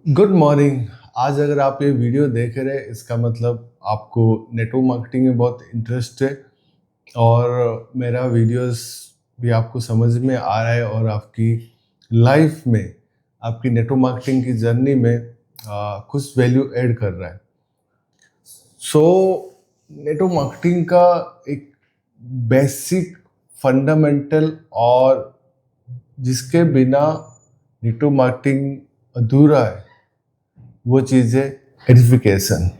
Good morning. आज अगर आप ये वीडियो देख रहे हैं इसका मतलब आपको नेटवर्क मार्केटिंग में बहुत इंटरेस्ट है और मेरा वीडियोस भी आपको समझ में आ रहा है और आपकी लाइफ में आपकी नेटवर्क मार्केटिंग की जर्नी में कुछ वैल्यू ऐड कर रहा है। सो नेटवर्क मार्केटिंग का एक बेसिक फंडामेंटल और जिसके बिना नेटवर्क मार्केटिंग अधूरा है वो चीज़ है एडिफिकेशन।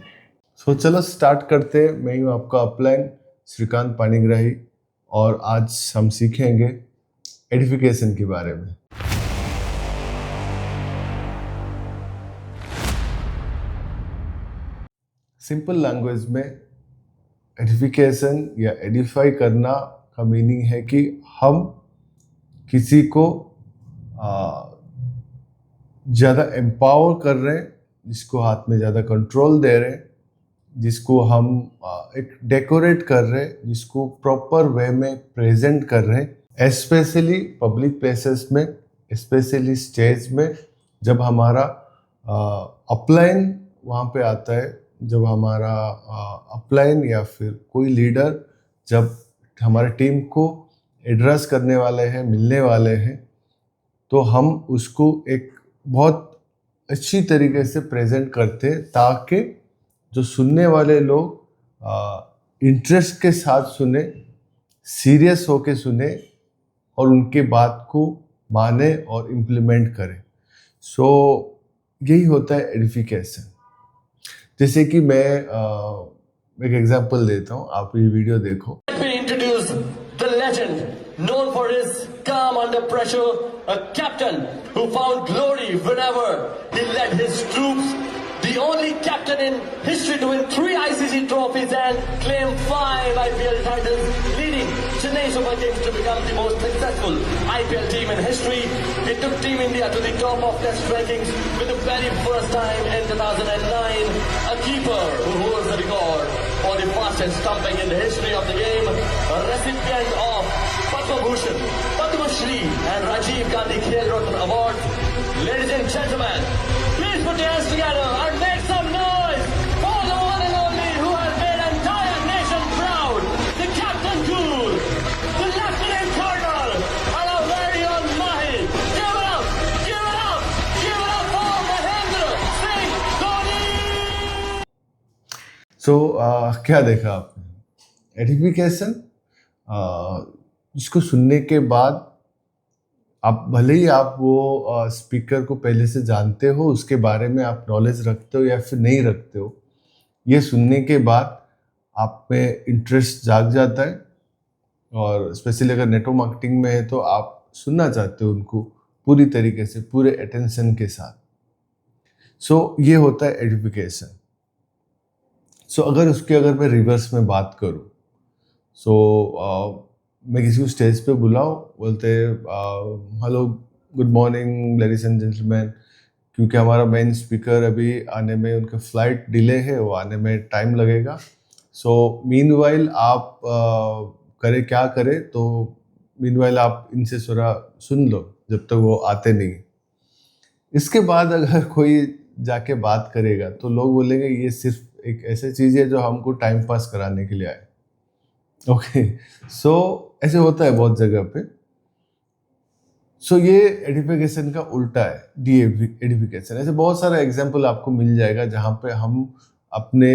सो चलो स्टार्ट करते हैं। मैं हूँ आपका अपलाइन श्रीकांत पाणिग्राही और आज हम सीखेंगे एडिफिकेशन के बारे में। सिंपल लैंग्वेज में एडिफिकेशन या एडिफाई करना का मीनिंग है कि हम किसी को ज़्यादा एम्पावर कर रहे हैं, जिसको हाथ में ज़्यादा कंट्रोल दे रहे हैं, जिसको हम एक डेकोरेट कर रहे हैं, जिसको प्रॉपर वे में प्रेजेंट कर रहे हैं, स्पेशली पब्लिक प्लेसेस में, स्पेशली स्टेज में। जब हमारा अपलाइन वहाँ पे आता है, जब हमारा अपलाइन या फिर कोई लीडर जब हमारे टीम को एड्रेस करने वाले हैं, मिलने वाले हैं, तो हम उसको एक बहुत अच्छी तरीके से प्रेजेंट करते हैं ताकि जो सुनने वाले लोग इंटरेस्ट के साथ सुने, सीरियस होके सुने और उनके बात को माने और इम्प्लीमेंट करें। सो यही होता है एडिफिकेशन। जैसे कि मैं एक एग्जांपल देता हूँ, आप ये वीडियो देखो। Introduce the legend known for his calm under pressure, a captain who found glory whenever he led his troops, the only captain in history to win 3 ICC trophies and claim 5 IPL titles, leading Chennai Super Kings to become the most successful IPL team in history. He took Team India to the top of Test rankings for the very first time in 2009. A keeper who holds the record for the fastest stumping in the history of the game, a recipient of Padma Bhushan, Padma Shri and Rajiv Gandhi Khel Ratna awards. Ladies and gentlemen, please put your hands together and make some noise for the one and only who has made an entire nation proud, the Captain Cool, the Lieutenant Colonel, and our very own Mahi. Give it up, give it up, give it up for Mahendra Singh Dhoni. सो क्या देखा आपने? Edification, जिसको सुनने के बाद आप भले ही आप वो स्पीकर को पहले से जानते हो, उसके बारे में आप नॉलेज रखते हो या फिर नहीं रखते हो, ये सुनने के बाद आप में इंटरेस्ट जाग जाता है और स्पेशली अगर नेटवर्क मार्केटिंग में है तो आप सुनना चाहते हो उनको पूरी तरीके से, पूरे अटेंशन के साथ। सो ये होता है एडिफिकेशन। सो अगर मैं रिवर्स में बात करूँ, मैं किसी को स्टेज पे बुलाऊं, बोलते hello good morning ladies and gentleman, क्योंकि हमारा मेन स्पीकर अभी आने में, उनका फ्लाइट डिले है, वो आने में टाइम लगेगा। सो मीनवाइल आप क्या करें, तो मीनवाइल आप इनसे थोड़ा सुन लो जब तक वो आते नहीं। इसके बाद अगर कोई जाके बात करेगा तो लोग बोलेंगे ये सिर्फ एक ऐसी चीज़ है जो हमको टाइम पास कराने के लिए आए। ओके, सो ऐसे होता है बहुत जगह पे। सो ये एडिफिकेशन का उल्टा है, डी एडिफिकेशन। ऐसे बहुत सारा एग्जाम्पल आपको मिल जाएगा जहाँ पे हम अपने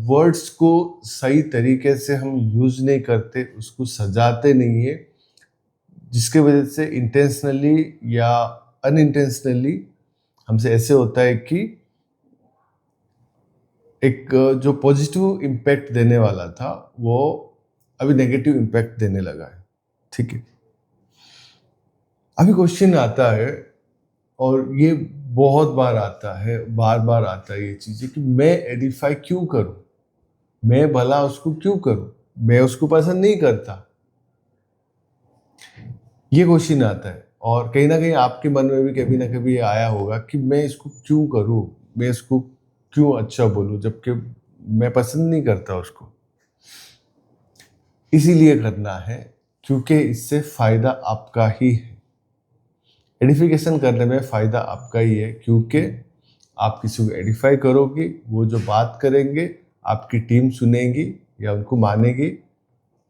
वर्ड्स को सही तरीके से हम यूज नहीं करते, उसको सजाते नहीं है, जिसके वजह से इंटेंशनली या अनइंटेंशनली हमसे ऐसे होता है कि एक जो पॉजिटिव इम्पैक्ट देने वाला था वो अभी नेगेटिव इम्पैक्ट देने लगा है। ठीक है, अभी क्वेश्चन आता है और ये बहुत बार आता है, बार बार आता है ये चीज़ें कि मैं एडिफाई क्यों करूं, मैं भला उसको क्यों करूं, मैं उसको पसंद नहीं करता। ये क्वेश्चन आता है और कहीं ना कहीं आपके मन में भी कभी ना कभी आया होगा कि मैं इसको क्यों करूं, मैं इसको क्यों अच्छा बोलूं, जबकि मैं पसंद नहीं करता उसको। इसीलिए करना है क्योंकि इससे फायदा आपका ही है। एडिफिकेशन करने में फ़ायदा आपका ही है, क्योंकि आप किसी को एडिफाई करोगे, वो जो बात करेंगे आपकी टीम सुनेगी या उनको मानेगी।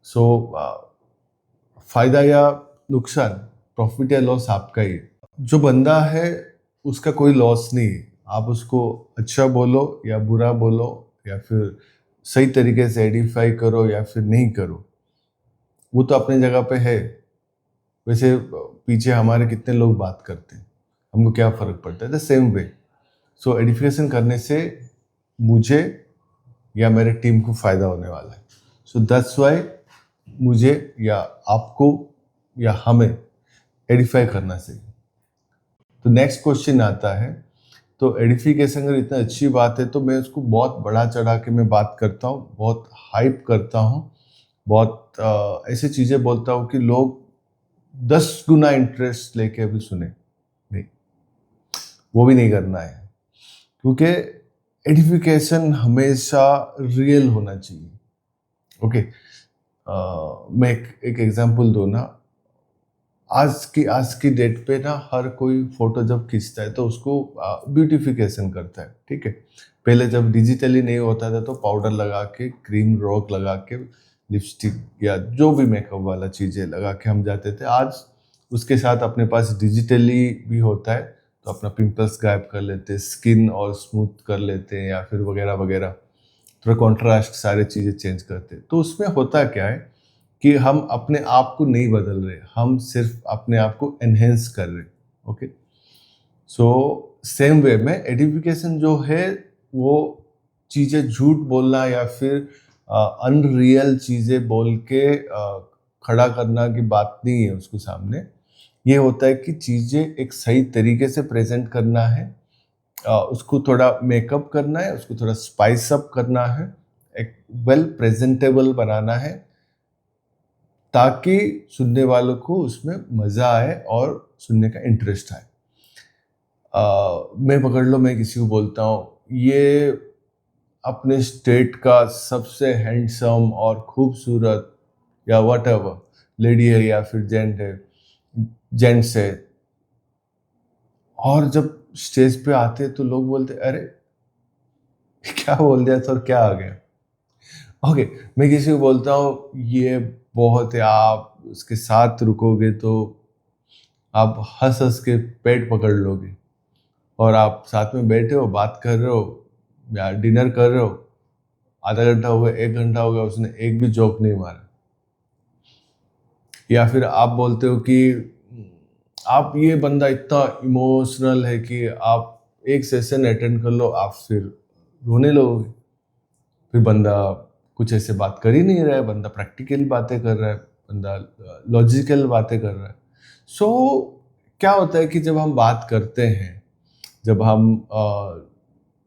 सो फ़ायदा या नुकसान, प्रॉफिट या लॉस आपका ही है। जो बंदा है उसका कोई लॉस नहीं है, आप उसको अच्छा बोलो या बुरा बोलो या फिर सही तरीके से एडिफाई करो या फिर नहीं करो, वो तो अपनी जगह पे है। वैसे पीछे हमारे कितने लोग बात करते हैं, हमको क्या फ़र्क पड़ता है। The same way, so edification करने से मुझे या मेरे टीम को फ़ायदा होने वाला है। सो दैट्स वाई मुझे या आपको या हमें एडिफाई करना चाहिए। तो नेक्स्ट क्वेश्चन आता है, तो एडिफिकेशन अगर इतना अच्छी बात है तो मैं उसको बहुत बढ़ा चढ़ा के मैं बात करता हूँ, बहुत हाइप करता हूँ, बहुत ऐसी चीज़ें बोलता हूँ कि लोग 10 गुना इंटरेस्ट लेके भी सुने। नहीं, वो भी नहीं करना है, क्योंकि एडिफिकेशन हमेशा रियल होना चाहिए। ओके, मैं एक एग्जांपल दूँ ना, आज की डेट पे ना हर कोई फोटो जब खींचता है तो उसको ब्यूटिफिकेशन करता है, ठीक है। पहले जब डिजिटली नहीं होता था तो पाउडर लगा के, क्रीम रॉक लगा के, लिपस्टिक या जो भी मेकअप वाला चीज़ें लगा के हम जाते थे। आज उसके साथ अपने पास डिजिटली भी होता है, तो अपना पिंपल्स गायब कर लेते हैं, स्किन और स्मूथ कर लेते हैं या फिर वगैरह वगैरह, थोड़ा कॉन्ट्रास्ट सारे चीज़ें चेंज करते हैं। तो उसमें होता क्या है कि हम अपने आप को नहीं बदल रहे, हम सिर्फ अपने आप को एनहेंस कर रहे। ओके, सो सेम वे में एडिफिकेशन जो है वो चीज़ें झूठ बोलना या फिर अनरियल चीज़ें बोल के खड़ा करना की बात नहीं है उसको सामने। ये होता है कि चीज़ें एक सही तरीके से प्रेजेंट करना है, उसको थोड़ा मेकअप करना है, उसको थोड़ा स्पाइस अप करना है, एक वेल प्रेजेंटेबल बनाना है, ताकि सुनने वालों को उसमें मज़ा आए और सुनने का इंटरेस्ट आए। मैं पकड़ लो, मैं किसी को बोलता हूँ ये अपने स्टेट का सबसे हैंडसम और खूबसूरत या व्हाटएवर लेडी है या फिर जेंट्स है, और जब स्टेज पे आते तो लोग बोलते अरे क्या बोल दिया था और क्या आ गया। ओके, मैं किसी को बोलता हूँ ये बहुत है, आप उसके साथ रुकोगे तो आप हंस हंस के पेट पकड़ लोगे, और आप साथ में बैठे हो, बात कर रहे हो या डिनर कर रहे हो, आधा घंटा हो गया, 1 घंटा हो गया, उसने एक भी जोक नहीं मारा। या फिर आप बोलते हो कि आप ये बंदा इतना इमोशनल है कि आप एक सेशन अटेंड कर लो, आप फिर रोने लगोगे। फिर बंदा कुछ ऐसे बात कर ही नहीं रहा है, बंदा प्रैक्टिकल बातें कर रहा है, बंदा लॉजिकल बातें कर रहा है। सो क्या होता है कि जब हम बात करते हैं, जब हम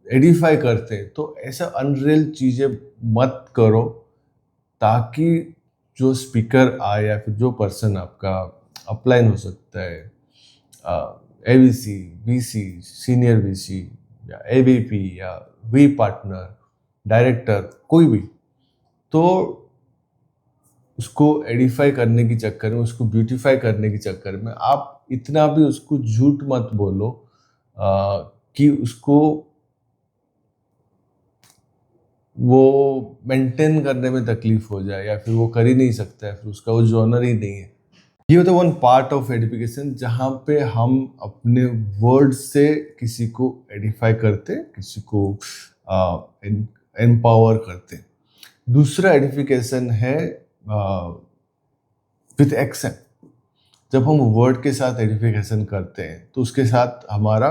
एडिफाई करते हैं, तो ऐसा अनरियल चीज़ें मत करो, ताकि जो स्पीकर आए या फिर जो पर्सन आपका अपलाइन हो सकता है, एवीसी, बीसी, सीनियर बीसी या एवीपी या वी पार्टनर, डायरेक्टर, कोई भी, तो उसको एडिफाई करने के चक्कर में, उसको ब्यूटीफाई करने के चक्कर में आप इतना भी उसको झूठ मत बोलो कि उसको वो मेंटेन करने में तकलीफ हो जाए या फिर वो कर ही नहीं सकता है, फिर उसका वो जॉनर ही नहीं है। ये होता है वन पार्ट ऑफ एडिफिकेशन, जहाँ पे हम अपने वर्ड से किसी को एडिफाई करते, किसी को एम्पावर करते। दूसरा एडिफिकेशन है विथ एक्शन। जब हम वर्ड के साथ एडिफिकेशन करते हैं तो उसके साथ हमारा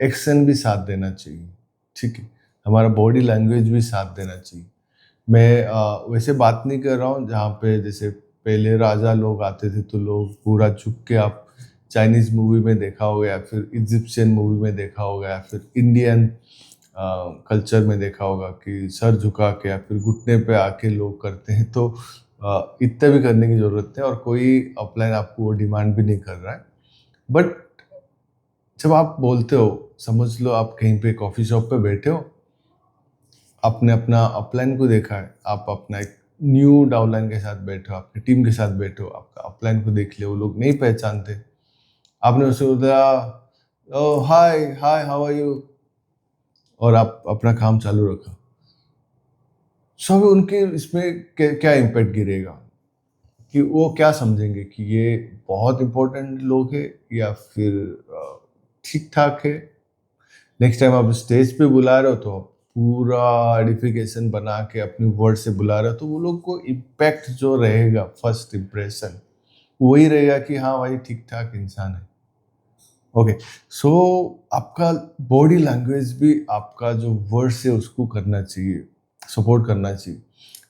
एक्शन भी साथ देना चाहिए, ठीक है, हमारा बॉडी लैंग्वेज भी साथ देना चाहिए। मैं वैसे बात नहीं कर रहा हूँ जहाँ पे जैसे पहले राजा लोग आते थे तो लोग पूरा झुक के, आप चाइनीज़ मूवी में देखा होगा या फिर इजिप्शियन मूवी में देखा होगा या फिर इंडियन कल्चर में देखा होगा कि सर झुका के या फिर घुटने पे आके लोग करते हैं। तो इतना भी करने की ज़रूरत है और कोई अपलाइन आपको वो डिमांड भी नहीं कर रहा है। बट जब आप बोलते हो, समझ लो आप कहीं पे कॉफ़ी शॉप पे बैठे हो, आपने अपना अपलाइन को देखा है, आप अपना एक न्यू डाउनलाइन के साथ बैठे हो, आपकी टीम के साथ बैठे हो, आपका अपलाइन को देख लिया, वो लोग नहीं पहचानते, आपने उससे बोला ओ हाय हाय हाउ आर यू, और आप अपना काम चालू रखा। सो अभी उनके इसमें क्या इम्पैक्ट गिरेगा, कि वो क्या समझेंगे कि ये बहुत इम्पोर्टेंट लोग हैं या फिर ठीक ठाक है। नेक्स्ट टाइम आप स्टेज पे बुला रहे हो तो आप पूरा एडिफिकेशन बना के अपनी वर्ड से बुला रहे हो, तो वो लोग को इम्पैक्ट जो रहेगा, फर्स्ट इम्प्रेशन वही रहेगा कि हाँ भाई ठीक ठाक इंसान है। ओके, सो आपका बॉडी लैंग्वेज भी आपका जो वर्ड्स है उसको करना चाहिए, सपोर्ट करना चाहिए।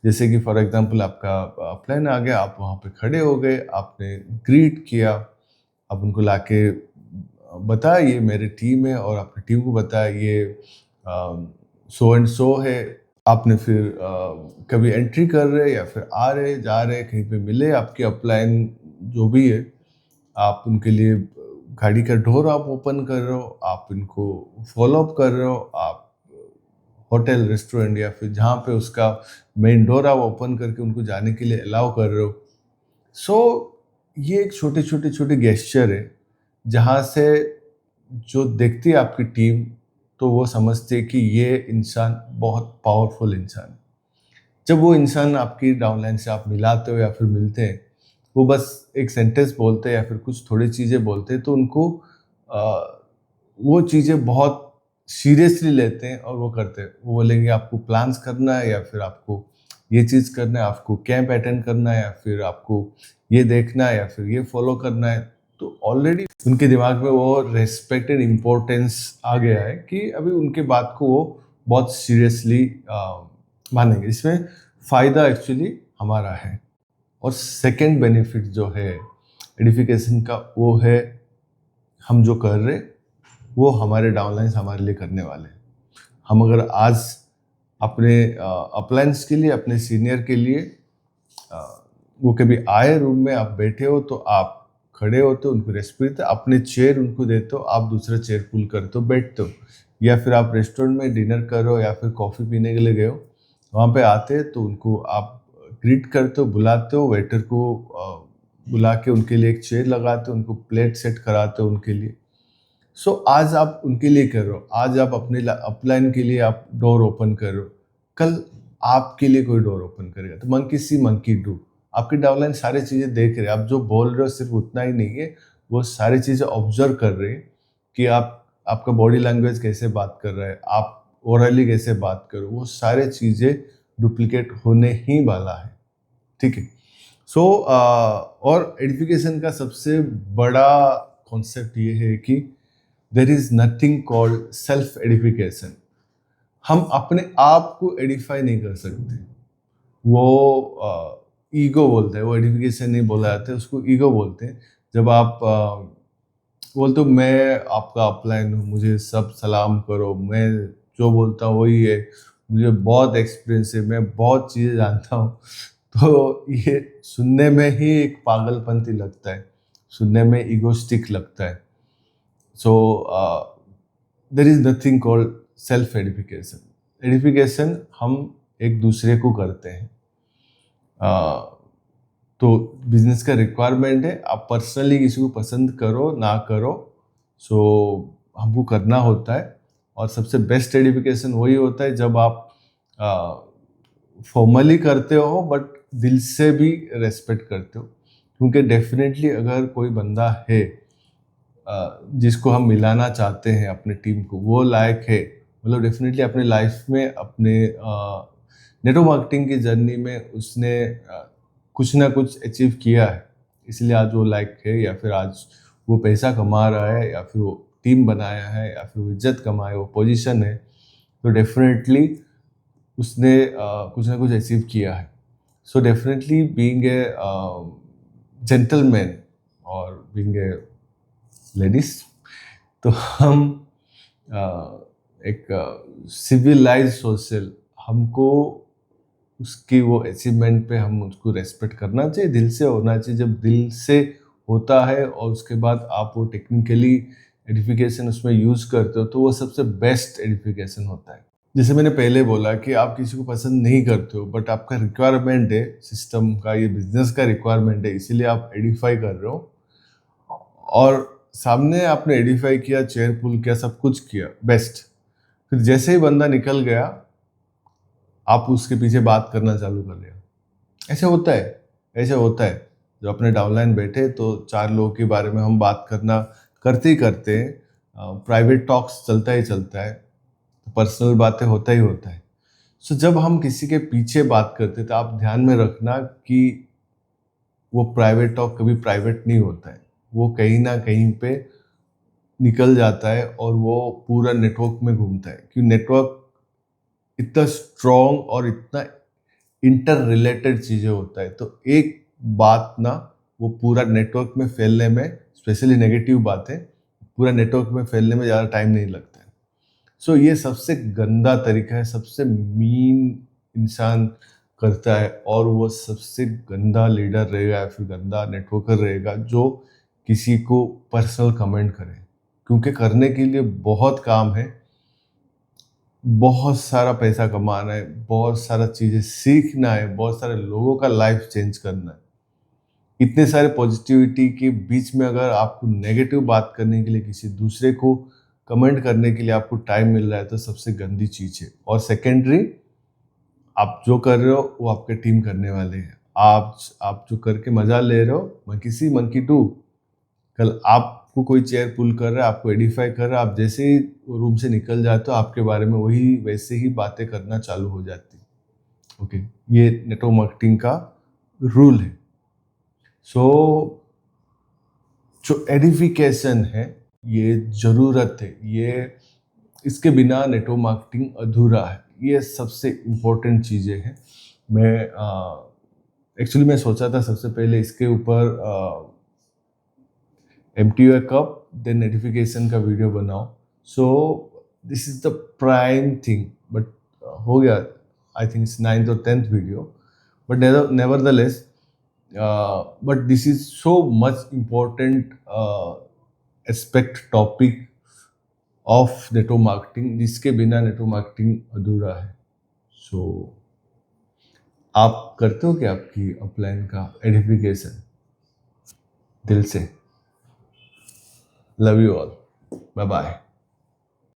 जैसे कि फॉर एग्जांपल आपका प्लान आ गया, आप वहाँ पे खड़े हो गए, आपने ग्रीट किया, आप उनको लाके बताया ये मेरी टीम है, और आपने टीम को बताया ये सो एंड सो है। आपने फिर कभी एंट्री कर रहे या फिर आ रहे जा रहे कहीं पे मिले आपके अपलाइन जो भी है, आप उनके लिए गाड़ी का डोर आप ओपन कर रहे हो, आप इनको फॉलो अप कर रहे हो, आप होटल रेस्टोरेंट या फिर जहाँ पे उसका मेन डोर आप ओपन करके उनको जाने के लिए अलाउ कर रहे हो। सो ये एक छोटे छोटे छोटे गेस्चर है जहाँ से जो देखती है आपकी टीम, तो वो समझते हैं कि ये इंसान बहुत पावरफुल इंसान है। जब वो इंसान आपकी डाउनलाइन से आप मिलाते हो या फिर मिलते हैं, वो बस एक सेंटेंस बोलते हैं या फिर कुछ थोड़ी चीज़ें बोलते हैं, तो उनको वो चीज़ें बहुत सीरियसली लेते हैं और वो करते हैं। वो बोलेंगे आपको प्लान्स करना है या फिर आपको ये चीज़ करना है, आपको कैंप अटेंड करना है या फिर आपको ये देखना है या फिर ये फॉलो करना है। तो ऑलरेडी उनके दिमाग में वो रेस्पेक्ट एंड इम्पोर्टेंस आ गया है कि अभी उनके बात को वो बहुत सीरियसली मानेंगे। इसमें फ़ायदा एक्चुअली हमारा है। और सेकंड बेनिफिट जो है एडिफिकेशन का, वो है हम जो कर रहे वो हमारे डाउनलाइंस हमारे लिए करने वाले हैं। हम अगर आज अपने अपलाइंस के लिए, अपने सीनियर के लिए वो कभी आए रूम में, आप बैठे हो तो आप खड़े होते हो, उनको रेस्पेक्ट, अपने चेयर उनको देते हो, आप दूसरा चेयर पुल करते हो, बैठते हो। या फिर आप रेस्टोरेंट में डिनर करो या फिर कॉफ़ी पीने के लिए गए हो, वहाँ पे आते तो उनको आप ग्रीट करते हो, बुलाते हो, वेटर को बुला के उनके लिए एक चेयर लगाते हो, उनको प्लेट सेट कराते हो उनके लिए। सो आज आप उनके लिए कर रहे हो, आज आप अपने अपलाइन के लिए आप डोर ओपन कर रहे हो, कल आपके लिए कोई डोर ओपन करेगा। तो मंकी सी मंकी डू, आपकी डाउनलाइन सारी चीज़ें देख रहे हैं। आप जो बोल रहे हो सिर्फ उतना ही नहीं है, वो सारी चीज़ें ऑब्जर्व कर रहे हैं कि आपका बॉडी लैंग्वेज कैसे बात कर रहा है, आप ओरली कैसे बात करो, वो सारे चीज़ें डुप्लीकेट होने ही वाला है। ठीक है। सो और एडिफिकेशन का सबसे बड़ा कॉन्सेप्ट ये है कि there is nothing called self edification. हम अपने आप को एडिफाई नहीं कर सकते। वो ईगो बोलते हैं, वो एडिफिकेशन नहीं बोला जाता है, उसको ईगो बोलते हैं। जब आप बोलते हो मैं आपका अपलाइन हूँ, मुझे सब सलाम करो, मैं जो बोलता हूँ वही है, मुझे बहुत एक्सपीरियंस है, मैं बहुत चीज़ें जानता हूँ, तो ये सुनने में ही एक पागलपंती लगता है, सुनने में ईगोस्टिक लगता है। So there is nothing called self edification. Edification हम एक दूसरे को करते हैं। तो बिजनेस का रिक्वायरमेंट है, आप पर्सनली किसी को पसंद करो ना करो, सो हमको करना होता है। और सबसे बेस्ट एडिफिकेशन वही होता है जब आप फॉर्मली करते हो बट दिल से भी रेस्पेक्ट करते हो। क्योंकि डेफिनेटली अगर कोई बंदा है जिसको हम मिलाना चाहते हैं अपने टीम को, वो लायक है, मतलब डेफिनेटली अपने लाइफ में, अपने नेटवर्क मार्केटिंग की जर्नी में उसने कुछ ना कुछ अचीव किया है, इसलिए आज वो लायक है, या फिर आज वो पैसा कमा रहा है, या फिर वो टीम बनाया है, या फिर वो इज्जत कमाए, वो पोजीशन है, तो डेफिनेटली उसने कुछ ना कुछ अचीव किया है। So definitely being a gentleman और बीइंग ए लेडीज, तो हम एक सिविलाइज सोशल, हमको उसकी वो अचीवमेंट पे हम उसको रेस्पेक्ट करना चाहिए, दिल से होना चाहिए। जब दिल से होता है और उसके बाद आप वो टेक्निकली एडिफिकेशन उसमें यूज़ करते हो, तो वो सबसे बेस्ट एडिफिकेशन होता है। जैसे मैंने पहले बोला कि आप किसी को पसंद नहीं करते हो, बट आपका रिक्वायरमेंट है सिस्टम का, ये बिजनेस का रिक्वायरमेंट है, इसीलिए आप एडिफाई कर रहे हो। और सामने आपने एडिफाई किया, चेयर पुल किया, सब कुछ किया, बेस्ट। फिर जैसे ही बंदा निकल गया, आप उसके पीछे बात करना चालू कर दिया। ऐसे होता है, ऐसे होता है। जो अपने डाउनलाइन बैठे तो 4 लोगों के बारे में हम बात करना करते ही करते हैं, प्राइवेट टॉक्स चलता ही चलता है, पर्सनल बातें होता ही होता है। सो जब हम किसी के पीछे बात करते तो आप ध्यान में रखना कि वो प्राइवेट टॉक कभी प्राइवेट नहीं होता है, वो कहीं ना कहीं पे निकल जाता है और वो पूरा नेटवर्क में घूमता है। क्योंकि नेटवर्क इतना स्ट्रॉन्ग और इतना इंटर रिलेटेड चीज़ें होता है, तो एक बात ना वो पूरा नेटवर्क में फैलने में, स्पेशली नेगेटिव बातें पूरा नेटवर्क में फैलने में ज़्यादा टाइम नहीं लगता है। सो ये सबसे गंदा तरीका है, सबसे मीन इंसान करता है, और वो सबसे गंदा लीडर रहेगा या फिर गंदा नेटवर्कर रहेगा जो किसी को पर्सनल कमेंट करे। क्योंकि करने के लिए बहुत काम है, बहुत सारा पैसा कमाना है, बहुत सारा चीज़ें सीखना है, बहुत सारे लोगों का लाइफ चेंज करना है। इतने सारे पॉजिटिविटी के बीच में अगर आपको नेगेटिव बात करने के लिए, किसी दूसरे को कमेंट करने के लिए आपको टाइम मिल रहा है, तो सबसे गंदी चीज़ है। और सेकेंडरी, आप जो कर रहे हो वो आपके टीम करने वाले हैं। आप जो करके मजा ले रहे हो, मंकी सी मंकी डू। कल आपको कोई चेयर पुल कर रहा है, आपको एडिफाई कर रहा है, आप जैसे ही रूम से निकल जाते हो, आपके बारे में वही वैसे ही बातें करना चालू हो जाती। ओके, ये नेटवर्क मार्केटिंग का रूल है। सो जो एडिफिकेशन है, ये ज़रूरत है, ये इसके बिना नेटवर्क मार्केटिंग अधूरा है। ये सबसे इम्पोर्टेंट चीज़ें हैं। मैं एक्चुअली मैं सोचा था सबसे पहले इसके ऊपर MTU कप देन नोटिफिकेशन का वीडियो बनाओ। So this is the prime thing, but हो गया, I think it's 9th or 10th video, but nevertheless, but this is so much important aspect topic of network marketing, जिसके बिना network marketing अधूरा है। सो आप करते हो क्या आपकी अपलाइन का एडिफिकेशन? दिल से love you all, bye bye.